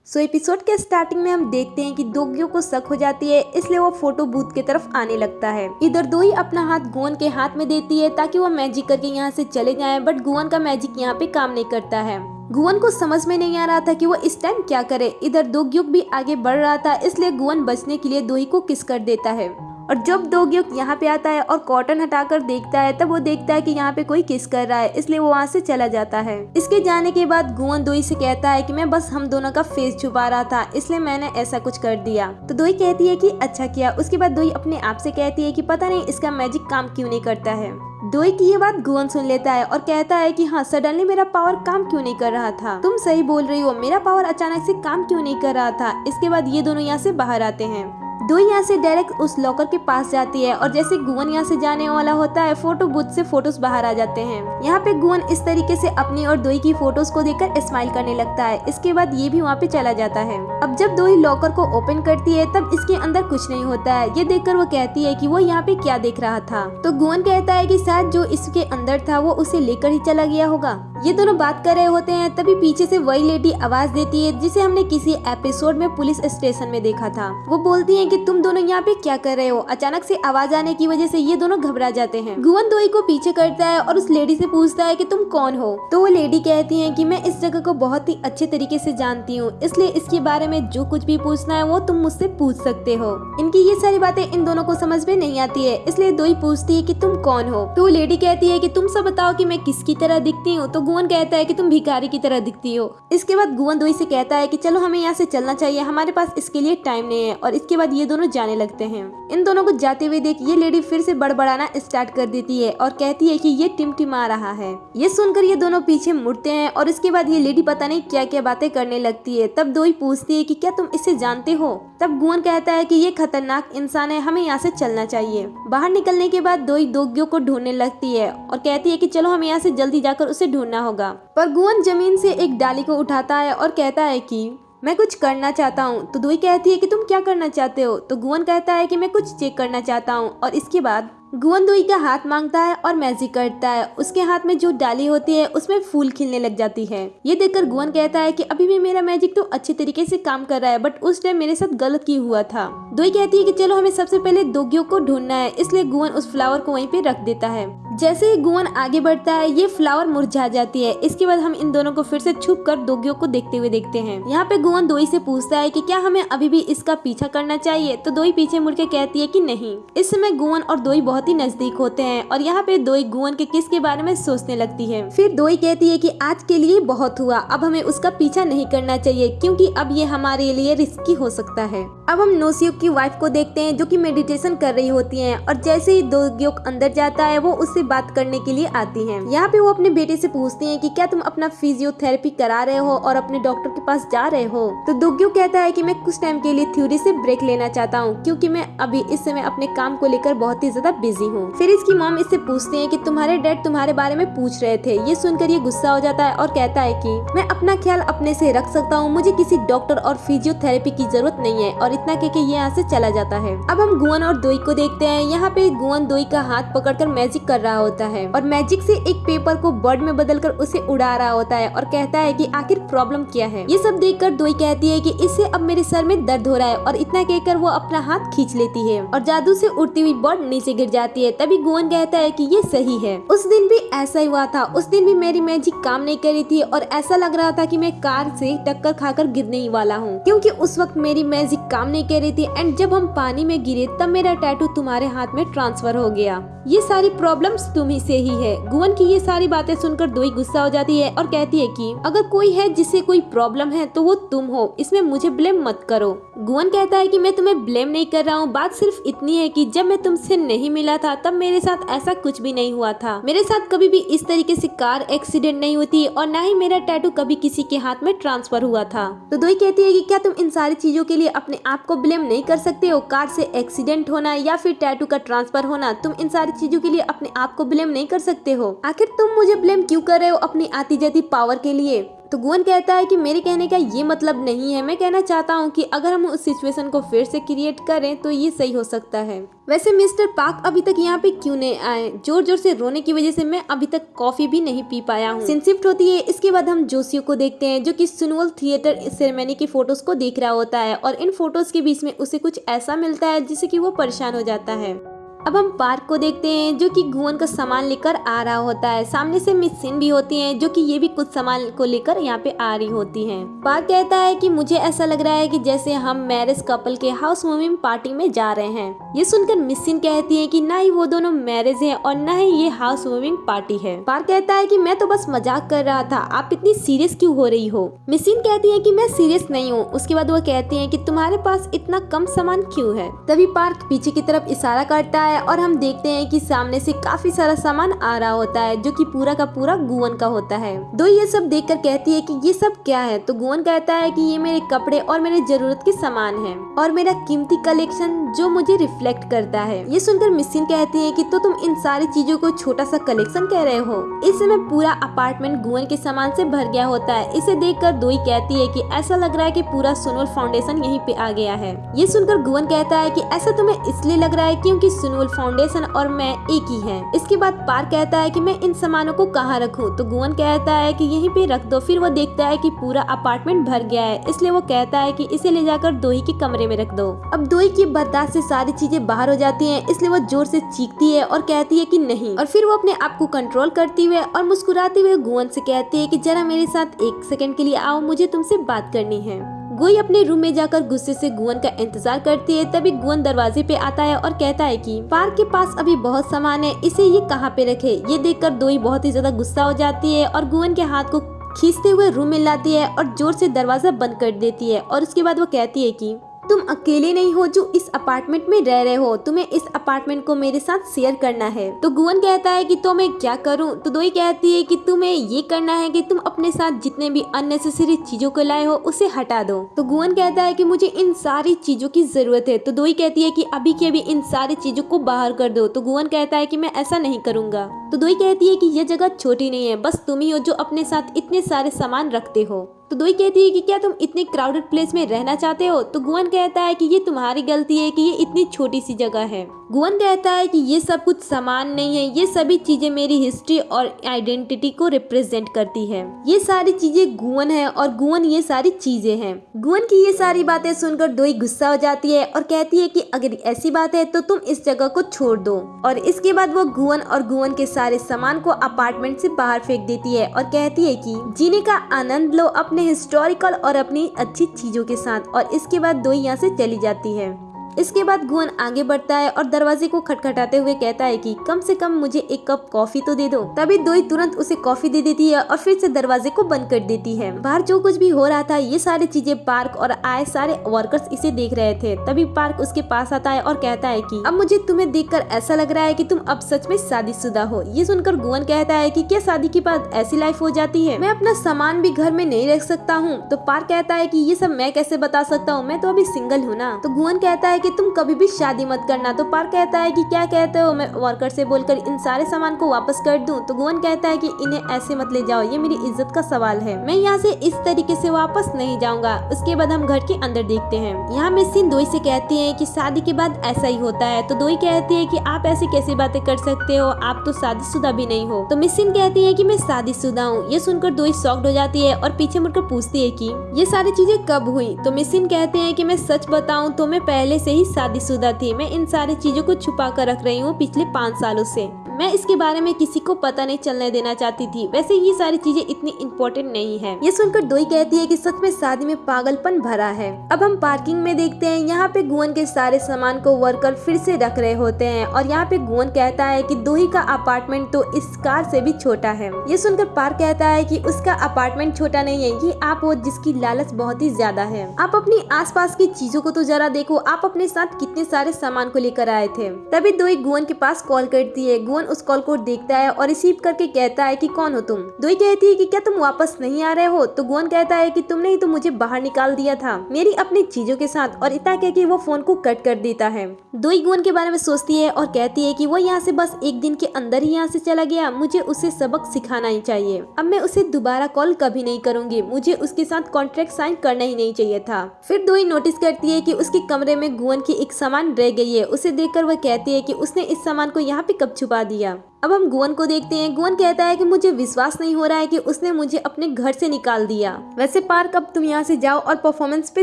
Episode के starting में हम देखते हैं कि दोग्यो को शक हो जाती है, इसलिए वो फोटो बूथ की तरफ आने लगता है। इधर दोई अपना हाथ गुवन के हाथ में देती है ताकि वो मैजिक करके यहाँ से चले जाए, बट गुवन का मैजिक यहाँ पे काम नहीं करता है। गुवन को समझ में नहीं आ रहा था कि वो इस टाइम क्या करे। इधर दोग्यो भी आगे बढ़ रहा था, इसलिए गुवन बचने के लिए दोई को किस कर देता है। और जब दोग्यो यहाँ पे आता है और कॉटन हटाकर देखता है, तब वो देखता है कि यहाँ पे कोई किस कर रहा है, इसलिए वो वहाँ से चला जाता है। इसके जाने के बाद गुवन दोई से कहता है कि मैं बस हम दोनों का फेस छुपा रहा था, इसलिए मैंने ऐसा कुछ कर दिया। तो दोई कहती है कि अच्छा किया। उसके बाद दोई अपने आप से कहती है कि पता नहीं इसका मैजिक काम क्यों नहीं करता है। दोई की ये बात गुवन सुन लेता है और कहता है कि हाँ, सडनली मेरा पावर काम क्यों नहीं कर रहा था। तुम सही बोल रही हो, मेरा पावर अचानक से काम क्यों नहीं कर रहा था। इसके बाद ये दोनों यहाँ से बाहर आते हैं। दोई यहाँ से डायरेक्ट उस लॉकर के पास जाती है और जैसे गुवन यहाँ से जाने वाला होता है, फोटो बूथ से फोटोज बाहर आ जाते हैं। यहाँ पे गुवन इस तरीके से अपनी और दोई की फोटोज को देखकर स्माइल करने लगता है। इसके बाद ये भी वहाँ पे चला जाता है। अब जब दोई लॉकर को ओपन करती है, तब इसके अंदर कुछ नहीं होता है। ये देखकर वो कहती है कि वो यहाँ पे क्या देख रहा था। तो गुवन कहता है कि शायद जो इसके अंदर था वो उसे लेकर ही चला गया होगा। ये दोनों बात कर रहे होते हैं, तभी पीछे से वही लेडी आवाज देती है जिसे हमने किसी एपिसोड में पुलिस स्टेशन में देखा था। वो बोलती है कि तुम दोनों यहाँ पे क्या कर रहे हो। अचानक से आवाज आने की वजह से ये दोनों घबरा जाते हैं। गुवन दोई को पीछे करता है और उस लेडी से पूछता है कि तुम कौन हो। तो वो लेडी कहती है कि मैं इस जगह को बहुत ही अच्छे तरीके से जानती हूँ, इसलिए इसके बारे में जो कुछ भी पूछना है वो तुम मुझसे पूछ सकते हो। इनकी ये सारी बातें इन दोनों को समझ में नहीं आती है, इसलिए दोई पूछती है कि तुम कौन हो। तो वो लेडी कहती है कि तुम सब बताओ कि मैं किसकी तरह दिखती हूँ। तो गुवन कहता है कि तुम भिखारी की तरह दिखती हो। इसके बाद गुवन दोई से कहता है कि चलो हमें यहाँ से चलना चाहिए, हमारे पास इसके लिए टाइम नहीं है। और इसके बाद ये दोनों जाने लगते हैं। इन दोनों को जाते हुए देख ये लेडी फिर से बड़बड़ाना स्टार्ट कर देती है और कहती है कि ये टिमटिमा रहा है। ये सुनकर ये दोनों पीछे मुड़ते हैं और इसके बाद ये लेडी पता नहीं क्या क्या बातें करने लगती है। तब दोई पूछती है कि क्या तुम इसे जानते हो। तब गुवन कहता है कि ये खतरनाक इंसान है, हमें यहाँ से चलना चाहिए। बाहर निकलने के बाद दोई दोग्यो को ढूंढने लगती है और कहती है कि चलो हमें यहाँ से जल्दी जाकर उसे ढूंढना होगा। पर गुवन जमीन से एक डाली को उठाता है और कहता है कि मैं कुछ करना चाहता हूँ। तो दोई कहती है कि तुम क्या करना चाहते हो। तो गुवन कहता है कि मैं कुछ चेक करना चाहता हूँ। और इसके बाद गुवन दोई का हाथ मांगता है और मैजिक करता है। उसके हाथ में जो डाली होती है उसमें फूल खिलने लग जाती है। ये देखकर गुवन कहता है कि अभी भी मेरा मैजिक तो अच्छे तरीके से काम कर रहा है, बट उस टाइम मेरे साथ गलत की हुआ था। दोई कहती है कि चलो हमें सबसे पहले दोग्यो को ढूंढना है, इसलिए गुवन उस फ्लावर को वहीं पे रख देता है। जैसे ही गुवन आगे बढ़ता है, ये फ्लावर मुरझा जाती है। इसके बाद हम इन दोनों को फिर से छुप कर दोग्यो को देखते हुए देखते हैं। यहाँ पे गुवन दोई से पूछता है कि क्या हमें अभी भी इसका पीछा करना चाहिए। तो दोई पीछे मुड़ के कहती है कि नहीं। इस समय गुवन और दोई बहुत ही नजदीक होते हैं और यहाँ पे दोई गुवन के किस के बारे में सोचने लगती है। फिर दोई कहती है कि आज के लिए बहुत हुआ, अब हमें उसका पीछा नहीं करना चाहिए क्योंकि अब ये हमारे लिए रिस्की हो सकता है। अब हम नोसियुक की वाइफ को देखते हैं जो कि मेडिटेशन कर रही होती है और जैसे ही दोग्यो अंदर जाता है वो उससे बात करने के लिए आती हैं। यहाँ पे वो अपने बेटे से पूछती हैं कि क्या तुम अपना फिजियोथेरेपी करा रहे हो और अपने डॉक्टर के पास जा रहे हो। तो दोग्यो कहता है कि मैं कुछ टाइम के लिए थ्योरी से ब्रेक लेना चाहता हूँ क्योंकि मैं अभी इस समय अपने काम को लेकर बहुत ही ज्यादा बिजी हूँ। फिर इसकी मॉम इससे पूछती है कि तुम्हारे डैड तुम्हारे बारे में पूछ रहे थे। ये सुनकर ये गुस्सा हो जाता है और कहता है कि मैं अपना ख्याल अपने से रख सकता हूँ, मुझे किसी डॉक्टर और फिजियोथेरेपी की जरूरत नहीं है। और इतना कहकर ये यहाँ से चला जाता है। अब हम गुवन और दोई को देखते हैं। यहाँ पे गुवन दोई का हाथ पकड़कर मैजिक कर रहा होता है और मैजिक से एक पेपर को बर्ड में बदलकर उसे उड़ा रहा होता है और कहता है कि आखिर प्रॉब्लम क्या है। ये सब देखकर दोई कहती है कि इससे अब मेरे सर में दर्द हो रहा है। और इतना कहकर वो अपना हाथ खींच लेती है और जादू से उड़ती हुई बर्ड नीचे गिर जाती है। तभी गुवन कहता है कि ये सही है, उस दिन भी ऐसा ही हुआ था। उस दिन भी मेरी मैजिक काम नहीं कर रही थी और ऐसा लग रहा था कि मैं कार से टक्कर खाकर गिरने ही वाला हूँ क्योंकि उस वक्त मेरी मैजिक काम नहीं कर रही थी। एंड जब हम पानी में गिरे तब मेरा टैटू तुम्हारे हाथ में ट्रांसफर हो गया। ये सारी प्रॉब्लम्स तुम्ही से ही है। गुवन की ये सारी बातें सुनकर दोई गुस्सा हो जाती है और कहती है कि अगर कोई है जिसे कोई प्रॉब्लम है तो वो तुम हो, इसमें मुझे ब्लेम मत करो। गुवन कहता है कि मैं तुम्हें ब्लेम नहीं कर रहा हूँ, बात सिर्फ इतनी है कि जब मैं तुमसे नहीं मिला था तब मेरे साथ ऐसा कुछ भी नहीं हुआ था। मेरे साथ कभी भी इस तरीके से कार एक्सीडेंट नहीं हुई और न ही मेरा टैटू कभी किसी के हाथ में ट्रांसफर हुआ था। तो दोई कहती है कि क्या तुम इन सारी चीजों के लिए अपने आप को ब्लेम नहीं कर सकते हो। कार से एक्सीडेंट होना या फिर टैटू का ट्रांसफर होना, तुम इन सारी चीजों के लिए अपने आप को ब्लेम नहीं कर सकते हो। आखिर तुम मुझे ब्लेम क्यों कर रहे हो अपनी आती जाती पावर के लिए। तो गुवन कहता है कि मेरे कहने का ये मतलब नहीं है, मैं कहना चाहता हूँ कि अगर हम उस सिचुएशन को फिर से क्रिएट करें तो ये सही हो सकता है। वैसे मिस्टर पार्क अभी तक यहाँ पे क्यों नहीं आए? जोर जोर से रोने की वजह से मैं अभी तक कॉफी भी नहीं पी पाया हूँ। सीन शिफ्ट होती है। इसके बाद हम जोशियो को देखते हैं जो कि सुनवल थिएटर सेरेमनी की फोटोज को देख रहा होता है और इन फोटोज के बीच में उसे कुछ ऐसा मिलता है जिससे कि वो परेशान हो जाता है। अब हम पार्क को देखते हैं जो कि गुवन का सामान लेकर आ रहा होता है। सामने से मिस सिन भी होती हैं जो कि ये भी कुछ सामान को लेकर यहाँ पे आ रही होती हैं। पार्क कहता है कि मुझे ऐसा लग रहा है कि जैसे हम मैरिज कपल के हाउस वार्मिंग पार्टी में जा रहे हैं। ये सुनकर मिस सिन कहती है कि ना ही वो दोनों मैरिज है और ना ही ये हाउस वार्मिंग पार्टी है। पार्क कहता है कि मैं तो बस मजाक कर रहा था, आप इतनी सीरियस क्यों हो रही हो? मिस सिन कहती है कि मैं सीरियस नहीं हूँ। उसके बाद वो कहती है कि तुम्हारे पास इतना कम सामान क्यों है? तभी पार्क पीछे की तरफ इशारा करता है और हम देखते हैं कि सामने से काफी सारा सामान आ रहा होता है जो कि पूरा का पूरा गुवन का होता है। दो ये सब देखकर कहती है कि ये सब क्या है? तो गुवन कहता है कि ये मेरे कपड़े और मेरे जरूरत के सामान हैं और मेरा कीमती कलेक्शन जो मुझे रिफ्लेक्ट करता है। ये सुनकर मिसिन कहती है कि तो तुम इन सारी चीजों को छोटा सा कलेक्शन कह रहे हो? इस समय पूरा अपार्टमेंट गुवन के सामान से भर गया होता है। इसे देखकर दोई कहती है कि ऐसा लग रहा है कि पूरा सुनवल फाउंडेशन यहीं पे आ गया है। ये सुनकर गुवन कहता है कि ऐसा तुम्हें इसलिए लग रहा है क्योंकि सुनवल फाउंडेशन और मैं एक ही हैं। इसके बाद पार्क कहता है कि मैं इन सामानों को कहाँ रखूं? तो गुवन कहता है कि यहीं पे रख दो। फिर वो देखता है कि पूरा अपार्टमेंट भर गया है, इसलिए वो कहता है कि इसे ले जाकर दोई के कमरे में रख दो। अब दोई की बर्दाश्त से सारी चीजें बाहर हो जाती हैं, इसलिए वो जोर से चीखती है और कहती है कि नहीं। और फिर वो अपने आप को कंट्रोल करती हुए और मुस्कुराते हुए गुवन से कहती है कि जरा मेरे साथ 1 सेकंड के लिए आओ, मुझे तुमसे बात करनी है। गोई अपने रूम में जाकर गुस्से से गुवन का इंतजार करती है। तभी गुवन दरवाजे पे आता है और कहता है कि पार्क के पास अभी बहुत सामान है, इसे ये कहाँ पे रखे? ये देखकर दोई बहुत ही ज्यादा गुस्सा हो जाती है और गुवन के हाथ को खींचते हुए रूम में लाती है और जोर से दरवाजा बंद कर देती है। और उसके बाद वो कहती है कि तुम अकेले नहीं हो जो इस अपार्टमेंट में रह रहे हो, तुम्हें इस अपार्टमेंट को मेरे साथ शेयर करना है। तो गुवन कहता है कि तो मैं क्या करूं? तो दोई कहती है कि तुम्हें ये करना है कि तुम अपने साथ जितने भी अननेसेसरी चीजों को लाए हो उसे हटा दो। तो गुवन कहता है कि मुझे इन सारी चीजों की जरूरत है। तो दोई कहती है कि अभी के अभी इन सारी चीजों को बाहर कर दो। तो गुवन कहता है कि मैं ऐसा नहीं करूंगा। तो दोई कहती है कि यह जगह छोटी नहीं है, बस तुम ही हो जो अपने साथ इतने सारे सामान रखते हो। तो दोई कहती है कि क्या तुम इतने क्राउडेड प्लेस में रहना चाहते हो? तो गुवन कहता है कि ये तुम्हारी गलती है कि ये इतनी छोटी सी जगह है। गुवन कहता है कि ये सब कुछ सामान नहीं है, ये सभी चीजें मेरी हिस्ट्री और आइडेंटिटी को रिप्रेजेंट करती है। ये सारी चीजें गुवन है और गुवन ये सारी चीजें हैं। गुवन की ये सारी बातें सुनकर दोई गुस्सा हो जाती है और कहती है कि अगर ऐसी बात है तो तुम इस जगह को छोड़ दो। और इसके बाद वो गुवन और गुवन के सारे सामान को अपार्टमेंट से बाहर फेंक देती है और कहती है कि जीने का आनंद लो अपने हिस्टोरिकल और अपनी अच्छी चीजों के साथ। और इसके बाद दोई यहाँ से चली जाती है। इसके बाद गुवन आगे बढ़ता है और दरवाजे को खटखटाते हुए कहता है कि कम से कम मुझे 1 कप कॉफी तो दे दो। तभी दोई तुरंत उसे कॉफी दे देती है और फिर से दरवाजे को बंद कर देती है। बाहर जो कुछ भी हो रहा था ये सारी चीजें पार्क और आए सारे वर्कर्स इसे देख रहे थे। तभी पार्क उसके पास आता है और कहता है कि अब मुझे तुम्हें देखकर ऐसा लग रहा है कि तुम अब सच में शादीशुदा हो। ये सुनकर गुवन कहता है कि क्या शादी के बाद ऐसी लाइफ हो जाती है? मैं अपना सामान भी घर में नहीं रख सकता हूँ। तो पार्क कहता है कि ये सब मैं कैसे बता सकता हूँ, मैं तो अभी सिंगल हूँ ना। तो गुवन कहता है कि तुम कभी भी शादी मत करना। तो पार्क कहता है कि क्या कहते हो, मैं वर्कर से बोलकर इन सारे सामान को वापस कर दूं? तो गुवन कहता है कि इन्हें ऐसे मत ले जाओ, ये मेरी इज्जत का सवाल है, मैं यहाँ से इस तरीके से वापस नहीं जाऊंगा। उसके बाद हम घर के अंदर देखते हैं। यहाँ मिसिन दोई से कहती है कि शादी के बाद ऐसा ही होता है। तो दोई कहती है कि आप ऐसी कैसी बातें कर सकते हो, आप तो शादीशुदा भी नहीं हो। तो मिसिन कहती है कि मैं शादीशुदा हूँ। ये सुनकर दोई शॉक्ड हो जाती है और पीछे मुड़कर पूछती है कि ये सारी चीजें कब हुई? तो मिसिन कहते हैं कि मैं सच बताऊं तो मैं पहले से ही शादीशुदा थी। मैं इन सारी चीजों को छुपा कर रख रही हूँ पिछले 5 सालों से। मैं इसके बारे में किसी को पता नहीं चलने देना चाहती थी। वैसे ये सारी चीजें इतनी इम्पोर्टेंट नहीं है। ये सुनकर दोई कहती है कि सच में शादी में पागलपन भरा है। अब हम पार्किंग में देखते हैं। यहाँ पे गुवन के सारे सामान को वर्कर फिर से रख रहे होते हैं और यहाँ पे गुवन कहता है कि दोही का अपार्टमेंट तो इस कार से भी छोटा है। ये सुनकर पार्क कहता है कि उसका अपार्टमेंट छोटा नहीं है, ये आप हो जिसकी लालच बहुत ही ज्यादा है। आप अपनी आसपास की चीजों को तो जरा देखो, आप अपने साथ कितने सारे सामान को लेकर आए थे। तभी दोई गुवन के पास कॉल करती है। गुवन गुवन उस कॉल को देखता है और रिसीव करके कहता है कि कौन हो तुम। दोई कहती है कि क्या तुम वापस नहीं आ रहे हो, तो गुवन कहता है कि तुमने ही तो मुझे बाहर निकाल दिया था मेरी अपनी चीजों के साथ, और इतना कह के वो फोन को कट कर देता है। दोई गुवन के बारे में सोचती है और कहती है कि वो यहाँ से बस एक दिन के अंदर ही यहाँ से चला गया, मुझे उसे सबक सिखाना ही चाहिए। अब मैं उसे दोबारा कॉल कभी नहीं करूंगी, मुझे उसके साथ कॉन्ट्रैक्ट साइन करना ही नहीं चाहिए था। फिर दोई नोटिस करती है कि उसके कमरे में गुवन की एक सामान रह गई है। उसे देखकर वह कहती है कि उसने इस सामान को यहाँ पे कब छुपा दिया। अब हम गुवन को देखते हैं। गुवन कहता है कि मुझे विश्वास नहीं हो रहा है कि उसने मुझे अपने घर से निकाल दिया। वैसे पार्क अब तुम यहाँ से जाओ और परफॉर्मेंस पे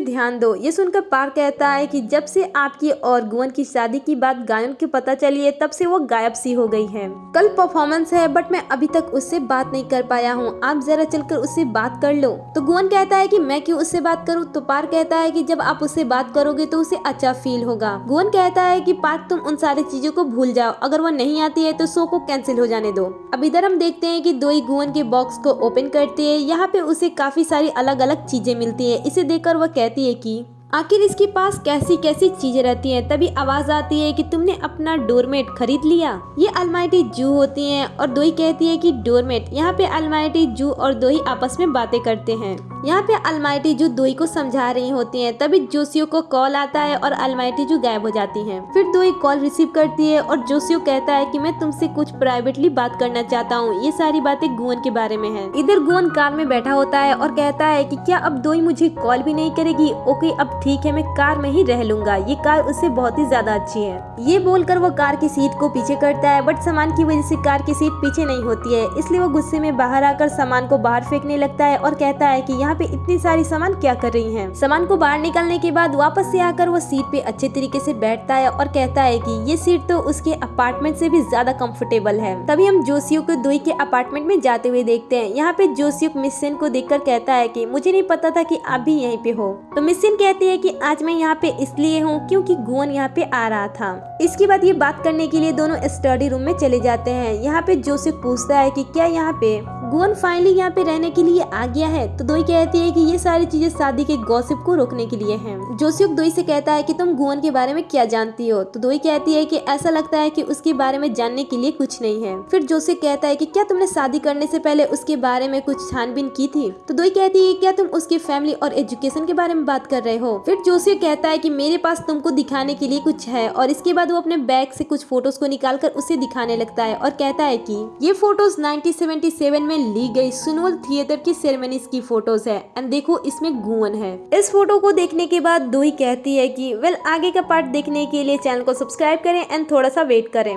ध्यान दो। ये सुनकर पार्क कहता है कि जब से आपकी और गुवन की शादी की बात गायन को पता चली है तब से वो गायब सी हो गई है। कल परफॉर्मेंस है बट मैं अभी तक उससे बात नहीं कर पाया हूँ, आप जरा चलकर उससे बात कर लो। तो गुवन कहता है कि मैं क्यों उससे बात करूँ। तो पार्क कहता है कि जब आप उससे बात करोगे तो उसे अच्छा फील होगा। गुवन कहता है कि पार्क तुम उन सारी चीजों को भूल जाओ, अगर वो नहीं आती है तो शो को कैंसिल हो जाने दो। अब इधर हम देखते हैं कि दोई गुवन के बॉक्स को ओपन करती है। यहाँ पे उसे काफी सारी अलग अलग चीजें मिलती है। इसे देखकर वह कहती है कि आखिर इसके पास कैसी कैसी चीजें रहती हैं। तभी आवाज आती है कि तुमने अपना डोरमेट खरीद लिया। ये अलमाइटी जू होती हैं और दोई कहती है कि डोरमेट। यहाँ पे अलमाइटी जू और दोई आपस में बातें करते हैं। यहाँ पे अलमाइटी जू दोई को समझा रही होती हैं। तभी जोशियो को कॉल आता है और अलमाइटी जू गायब हो जाती हैं। फिर दोई कॉल रिसीव करती है और जोशियो कहता है कि मैं तुमसे कुछ प्राइवेटली बात करना चाहता हूँ। ये सारी बातें गुवन के बारे में है। इधर गुवन कार में बैठा होता है और कहता है कि क्या अब दोई मुझे कॉल भी नहीं करेगी। ओके अब ठीक है, मैं कार में ही रह लूंगा, ये कार उससे बहुत ही ज्यादा अच्छी है। ये बोलकर वो कार की सीट को पीछे करता है बट सामान की वजह से कार की सीट पीछे नहीं होती है। इसलिए वो गुस्से में बाहर आकर सामान को बाहर फेंकने लगता है और कहता है कि यहाँ पे इतनी सारी सामान क्या कर रही हैं। सामान को बाहर निकालने के बाद वापस से आकर वो सीट पे अच्छे तरीके से बैठता है और कहता है कि ये सीट तो उसके अपार्टमेंट से भी ज्यादा कंफर्टेबल है। तभी हम जोशियो को दोई के अपार्टमेंट में जाते हुए देखते हैं। यहाँ पे जोशियो मिस्सेन को देखकर कहता है कि मुझे नहीं पता था कि आप भी यहीं पे हो। तो मिस्सेन कहती है कि आज मैं यहाँ पे इसलिए हूँ क्योंकि गुवन यहाँ पे आ रहा था। इसके बाद ये बात करने के लिए दोनों स्टडी रूम में चले जाते हैं। यहाँ पे जोसेफ पूछता है कि क्या यहाँ पे गुवन फाइनली यहाँ पे रहने के लिए आ गया है। तो दोई कहती है कि ये सारी चीजें शादी के गॉसिप को रोकने के लिए हैं। जोसेफ दोई से कहता है कि तुम गुवन के बारे में क्या जानती हो। तो दोई कहती है कि ऐसा लगता है कि उसके बारे में जानने के लिए कुछ नहीं है। फिर जोसेफ कहता है कि क्या तुमने शादी करने से पहले उसके बारे में कुछ छानबीन की थी। तो दोई कहती है क्या तुम उसकी फैमिली और एजुकेशन के बारे में बात कर रहे हो। फिर जोसेफ कहता है कि मेरे पास तुमको दिखाने के लिए कुछ है, और इसके बाद वो अपने बैग से कुछ फोटोज को निकालकर उसे दिखाने लगता है और कहता है कि ये फोटोज 1977 में ली गई सुनवल थिएटर की सेरेमनीज की फोटोज है एंड देखो इसमें गुवन है। इस फोटो को देखने के बाद दोई कहती है कि वेल आगे का पार्ट देखने के लिए चैनल को सब्सक्राइब करें एंड थोड़ा सा वेट करें।